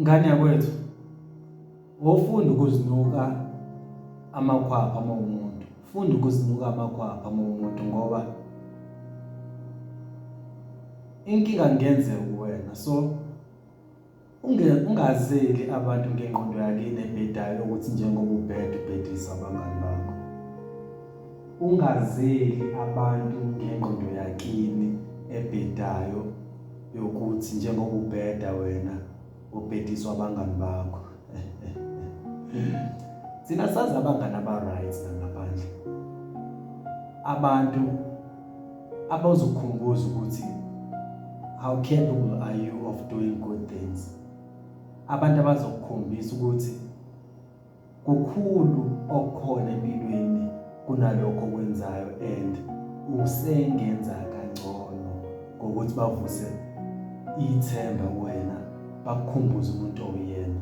Ngane yakwethu, wofunda ukuzinuka amakhwapha uma umuntu. Funda ukuzinuka amakhwapha uma umuntu ngoba inkinga kungenzeka kuwena. So ungazeli abantu ngengqondo yakini ebhedayo ukuthi njengoba ubheda ubhedisa abangani bakho. Ungazeli abantu ngengqondo yakini ebhedayo yokuthi njengoba ubheda wena ubhediswa abangani bakho. Thina sazi abangani aba-right ngaphandle. Abantu abazokukhumbuza ukuthi how capable are you of doing good things. Abantu abazokukhombisa ukuthi kukhulu okukhona empilweni kunalokho okwenzayo and usengenza kangcono ngokuthi bavuse ithemba kuwena, bakukhumbuze umuntu oyena.